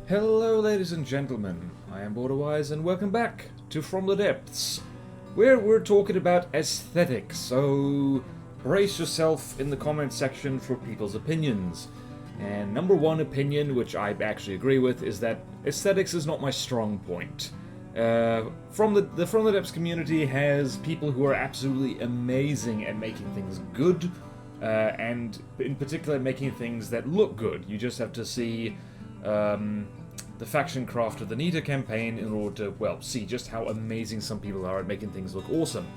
Hello ladies and gentlemen, I am BorderWise and welcome back to From the Depths, where we're talking about aesthetics, so brace yourself in the comment section for people's opinions. And number one opinion, which I actually agree with, is that aesthetics is not my strong point. From the Depths community has people who are absolutely amazing at making things good, and in particular making things that look good. You just have to see the faction craft of the Naaaaah campaign in order to, well, see just how amazing some people are at making things look awesome.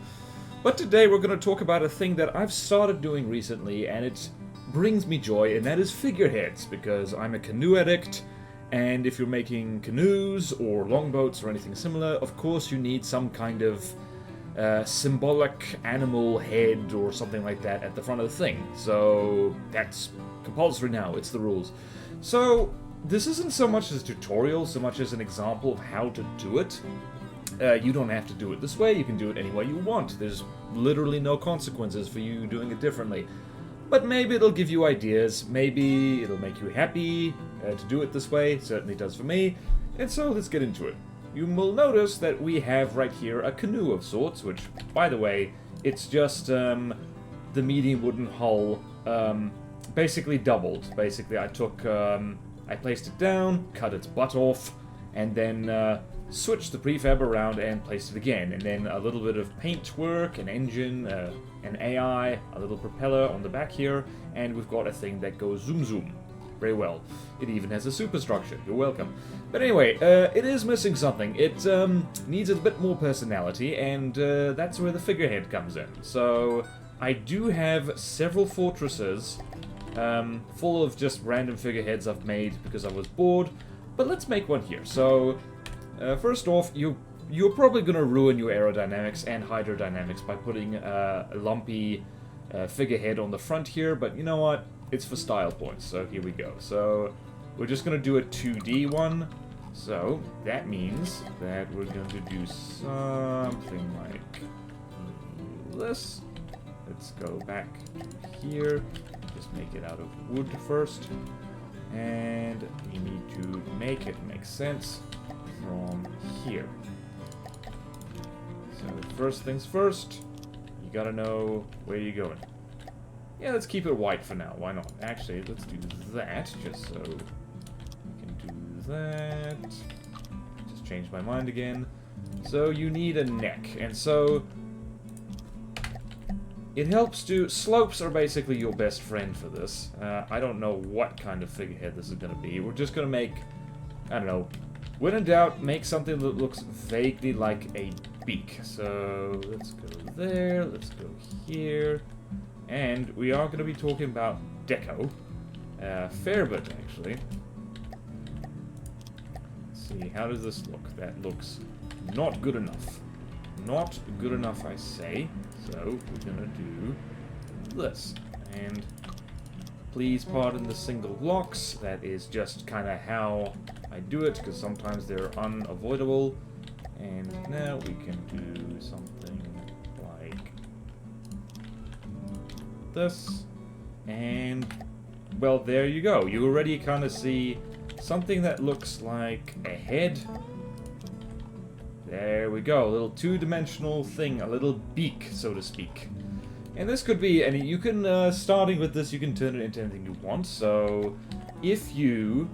But today we're going to talk about a thing that I've started doing recently, and it brings me joy, and that is figureheads, because I'm a canoe addict, and if you're making canoes or longboats or anything similar, of course you need some kind of symbolic animal head or something like that at the front of the thing. So that's compulsory now, it's the rules. So this isn't so much as a tutorial, so much as an example of how to do it. You don't have to do it this way, you can do it any way you want. There's literally no consequences for you doing it differently. But maybe it'll give you ideas, maybe it'll make you happy to do it this way, it certainly does for me. And so let's get into it. You will notice that we have right here a canoe of sorts, which, by the way, it's just the medium wooden hull basically doubled. Basically, I placed it down, cut its butt off, and then switched the prefab around and placed it again. And then a little bit of paint work, an engine, an AI, a little propeller on the back here, and we've got a thing that goes zoom zoom. Very well. It even has a superstructure. You're welcome. But anyway, it is missing something. It needs a bit more personality, and that's where the figurehead comes in. So I do have several fortresses full of just random figureheads I've made because I was bored, but let's make one here. So, first off, you're probably going to ruin your aerodynamics and hydrodynamics by putting a lumpy figurehead on the front here, but you know what? It's for style points, so here we go. So, we're just going to do a 2D one, so that means that we're going to do something like this. Let's go back here. Just make it out of wood first, and we need to make it make sense from here. So first things first, you gotta know where you're going. Yeah, let's keep it white for now, why not? Actually, let's do that, just so we can do that. Just change my mind again. So you need a neck, and so it helps to... Slopes are basically your best friend for this. I don't know what kind of figurehead this is going to be. We're just going to make... I don't know. When in doubt, make something that looks vaguely like a beak. So, let's go there. Let's go here. And we are going to be talking about deco. Fair bit, actually. Let's see, how does this look? That looks not good enough. Not good enough, I say. So, we're gonna do this. And please pardon the single blocks. That is just kind of how I do it, because sometimes they're unavoidable. And now we can do something like this. And, well, there you go. You already kind of see something that looks like a head. There we go, a little two-dimensional thing, a little beak, so to speak. And this could be any... You can, starting with this, you can turn it into anything you want. So, if you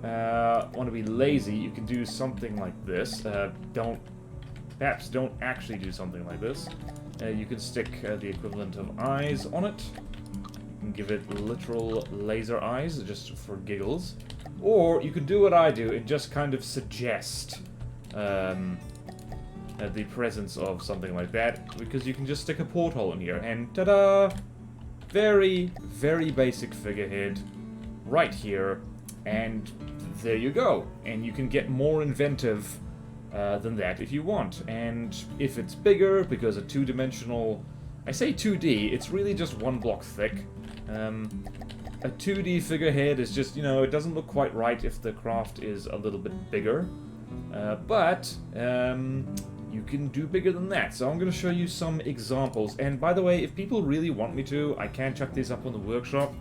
want to be lazy, you can do something like this. Perhaps don't actually do something like this. You can stick the equivalent of eyes on it. You can give it literal laser eyes, just for giggles. Or, you can do what I do and just kind of suggest the presence of something like that, because you can just stick a porthole in here, and ta-da! Very, very basic figurehead right here, and there you go. And you can get more inventive than that if you want. And if it's bigger, because a two-dimensional... I say 2D, it's really just one block thick. A 2D figurehead is just, you know, it doesn't look quite right if the craft is a little bit bigger. But you can do bigger than that. So I'm going to show you some examples. And by the way, if people really want me to, I can chuck these up on the workshop.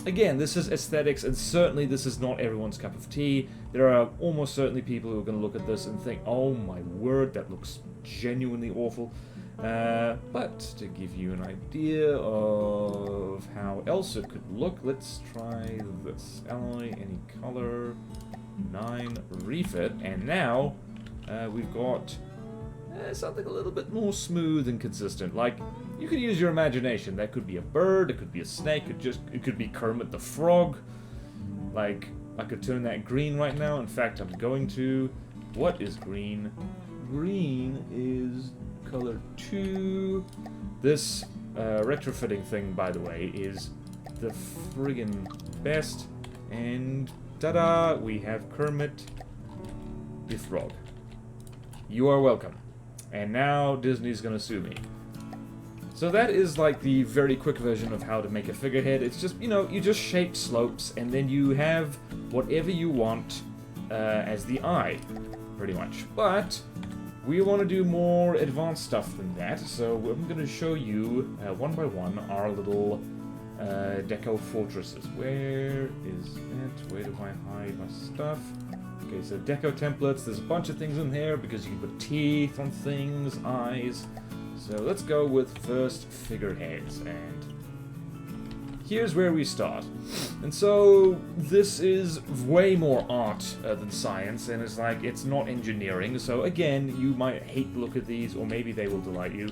Again, this is aesthetics, and certainly this is not everyone's cup of tea. There are almost certainly people who are going to look at this and think, oh my word, that looks genuinely awful. But to give you an idea of how else it could look, let's try this. Alloy, any color, 9, refit, and now we've got something a little bit more smooth and consistent. Like, you could use your imagination. That could be a bird, it could be a snake, it could be Kermit the Frog. Like, I could turn that green right now. In fact, I'm going to. What is green? Green is color 2. This retrofitting thing, by the way, is the friggin' best. And ta-da! We have Kermit the Frog. You are welcome. And now Disney's gonna sue me. So that is like the very quick version of how to make a figurehead. It's just, you know, you just shape slopes and then you have whatever you want as the eye, pretty much. But we want to do more advanced stuff than that, so I'm going to show you one by one our little deco fortresses. Where is it? Where do I hide my stuff? Okay, so deco templates, there's a bunch of things in there because you can put teeth on things, eyes. So let's go with first figureheads, and here's where we start. And so this is way more art than science, and it's like, it's not engineering. So again, you might hate the look at these, or maybe they will delight you.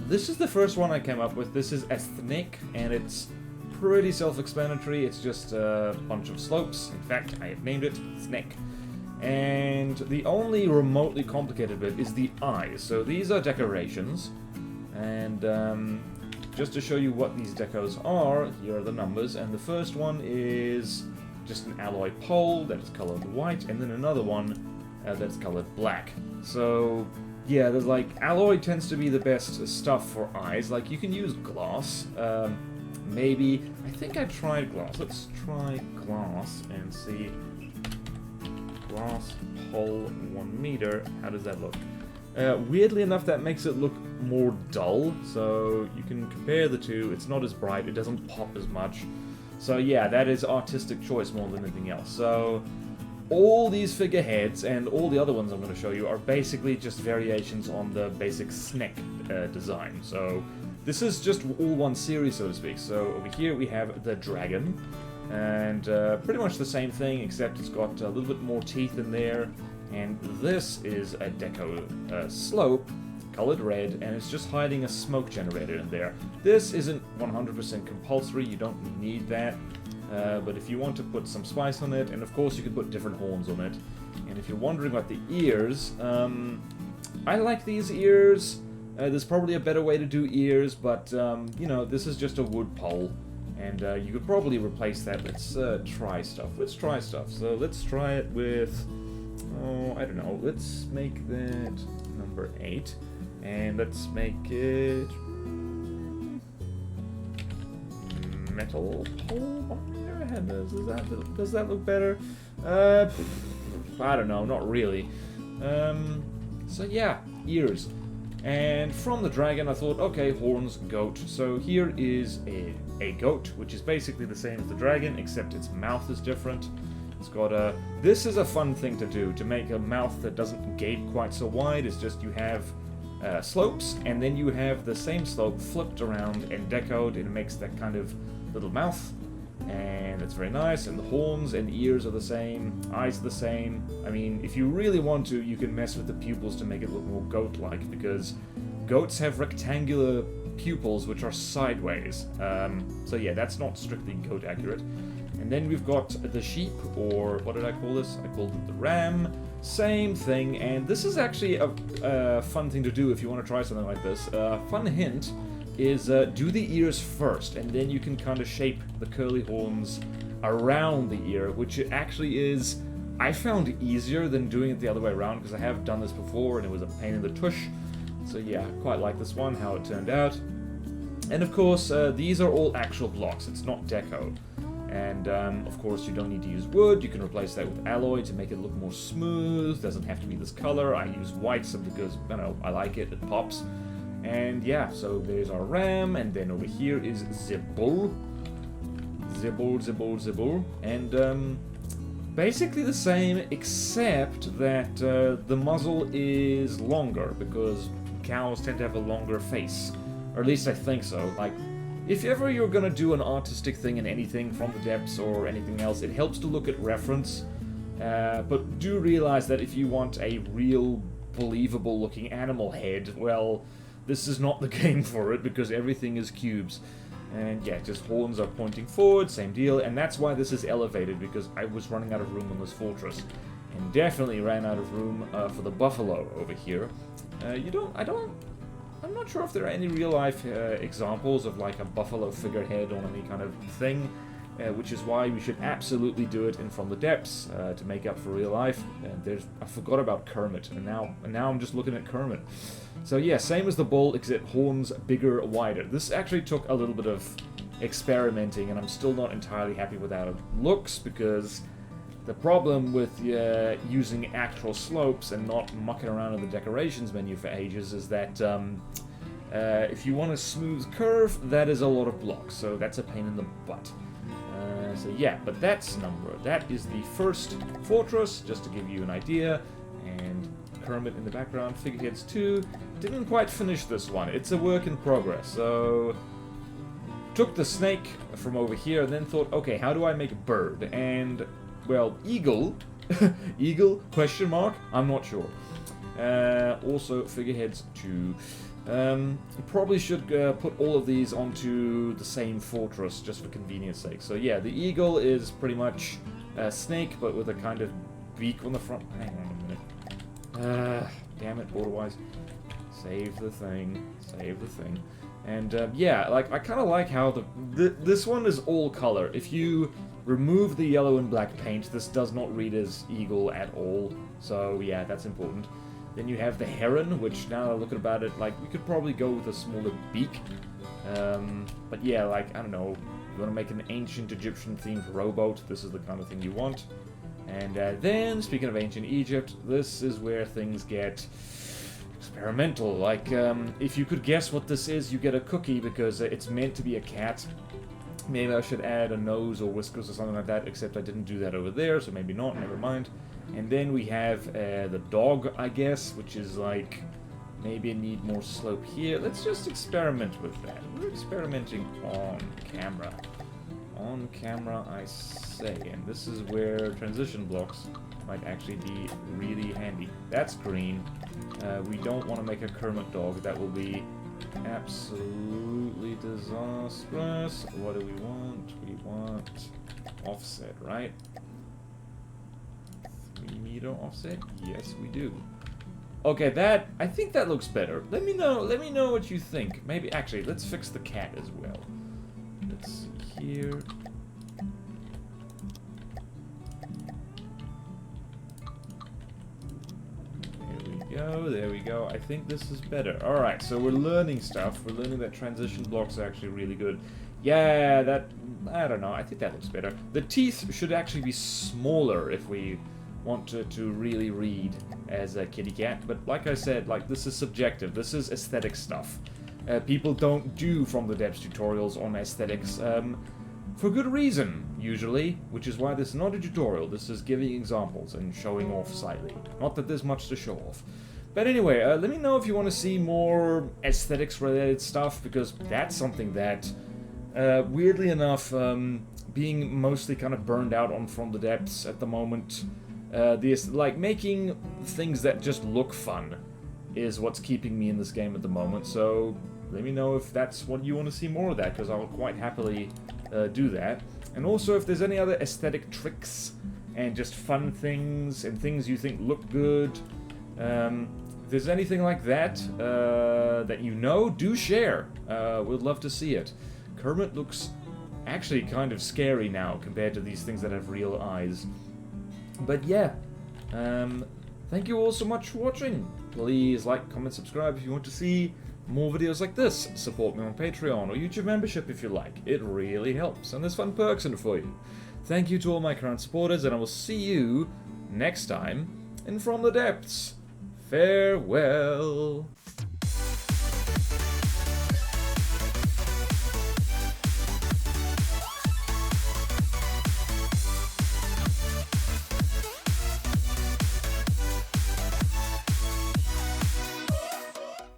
This is the first one I came up with. This is ethnic, and it's pretty self-explanatory. It's just a bunch of slopes. In fact, I have named it Snake. And the only remotely complicated bit is the eyes. So these are decorations, and just to show you what these decos are, here are the numbers, and the first one is just an alloy pole that is colored white, and then another one that's colored black. So yeah, there's like, alloy tends to be the best stuff for eyes. Like, you can use glass, maybe. I think I tried glass. Let's try glass and see. Glass pole 1 meter. How does that look? Weirdly enough, that makes it look more dull, so you can compare the two. It's not as bright, it doesn't pop as much. So yeah, that is artistic choice more than anything else. So all these figureheads and all the other ones I'm going to show you are basically just variations on the basic Snake design. So this is just all one series, so to speak. So over here we have the dragon, and pretty much the same thing, except it's got a little bit more teeth in there. And this is a deco slope, colored red, and it's just hiding a smoke generator in there. This isn't 100% compulsory, you don't need that, but if you want to put some spice on it, and of course you can put different horns on it. And if you're wondering about the ears, I like these ears. There's probably a better way to do ears, but you know, this is just a wood pole. And you could probably replace that. Let's try stuff. Let's try stuff. So let's try it with, oh, I don't know. Let's make that number 8. And let's make it metal pole. Does that look better? I don't know. Not really. So yeah, ears. And from the dragon, I thought, okay, horns, goat. So here is a goat, which is basically the same as the dragon, except its mouth is different. It's got a... This is a fun thing to do, to make a mouth that doesn't gape quite so wide. It's just you have slopes, and then you have the same slope flipped around and decoed, and it makes that kind of little mouth. And it's very nice, and the horns and ears are the same, eyes are the same. I mean, if you really want to, you can mess with the pupils to make it look more goat-like, because goats have rectangular pupils which are sideways. So yeah, that's not strictly goat accurate. And then we've got the sheep, or what did I call this? I called it the ram. Same thing, and this is actually a fun thing to do if you want to try something like this. Fun hint is do the ears first, and then you can kind of shape the curly horns around the ear, which it actually is, I found, easier than doing it the other way around, because I have done this before and it was a pain in the tush. So yeah, quite like this one, how it turned out. And of course, these are all actual blocks, it's not deco. And of course, you don't need to use wood, you can replace that with alloy to make it look more smooth. Doesn't have to be this color. I use white simply because, you know, I like it, it pops. And yeah, so there's our ram, and then over here is the bull. The bull. And basically the same, except that the muzzle is longer, because cows tend to have a longer face. Or at least I think so. Like, if ever you're gonna do an artistic thing in anything from the depths or anything else, it helps to look at reference. But do realize that if you want a real, believable looking animal head, well, this is not the game for it, because everything is cubes. And yeah, just horns are pointing forward, same deal, and that's why this is elevated, because I was running out of room on this fortress. And definitely ran out of room for the buffalo over here. I'm not sure if there are any real-life examples of like a buffalo figurehead on any kind of thing, which is why we should absolutely do it in From the Depths to make up for real life. And I forgot about Kermit, and now I'm just looking at Kermit. So yeah, same as the bull, except horns bigger, wider. This actually took a little bit of experimenting, and I'm still not entirely happy with how it looks, because the problem with using actual slopes and not mucking around in the decorations menu for ages is that if you want a smooth curve, that is a lot of blocks, so that's a pain in the butt. So yeah, but that is the first fortress, just to give you an idea, and Kermit in the background, Figureheads 2. Didn't quite finish this one, it's a work in progress, so took the snake from over here and then thought, okay, how do I make a bird? And, well, eagle, eagle, question mark, I'm not sure. Also, Figureheads 2. Probably should put all of these onto the same fortress, just for convenience sake. So yeah, the eagle is pretty much a snake, but with a kind of beak on the front. Hang on a minute. Damn it, BorderWise. Save the thing. And yeah, like I kind of like how this one is all color. If you remove the yellow and black paint, this does not read as eagle at all. So yeah, that's important. Then you have the heron, which now that I look about it, like, we could probably go with a smaller beak. But yeah, like, I don't know, you want to make an ancient Egyptian-themed rowboat, this is the kind of thing you want. And then, speaking of ancient Egypt, this is where things get experimental. Like, if you could guess what this is, you get a cookie, because it's meant to be a cat. Maybe I should add a nose or whiskers or something like that, except I didn't do that over there, so maybe not, never mind. And then we have the dog, I guess, which is like, maybe I need more slope here. Let's just experiment with that. We're experimenting on camera. On camera, I say. And this is where transition blocks might actually be really handy. That's green. We don't want to make a Kermit dog. That will be absolutely disastrous. What do we want? We want offset, right? 3-meter offset? Yes, we do. Okay, I think that looks better. Let me know what you think. Maybe, actually, let's fix the cat as well. Let's see here. There we go. I think this is better. Alright, so we're learning stuff. We're learning that transition blocks are actually really good. Yeah, I don't know. I think that looks better. The teeth should actually be smaller if we want to really read as a kitty cat. But like I said, like, this is subjective. This is aesthetic stuff. People don't do From the Depths tutorials on aesthetics. For good reason, usually, which is why this is not a tutorial. This is giving examples and showing off slightly. Not that there's much to show off. But anyway, let me know if you want to see more aesthetics-related stuff, because that's something that, weirdly enough, being mostly kind of burned out on From the Depths at the moment, like, making things that just look fun is what's keeping me in this game at the moment. So let me know if that's what you want to see more of that, because I'll quite happily do that. And also, if there's any other aesthetic tricks and just fun things and things you think look good, if there's anything like that that you know, do share. We'd love to see it. Kermit looks actually kind of scary now compared to these things that have real eyes. But yeah, thank you all so much for watching. Please like, comment, subscribe if you want to see more videos like this. Support me on Patreon or YouTube membership if you like. It really helps, and there's fun perks in it for you. Thank you to all my current supporters, and I will see you next time in From the Depths. Farewell.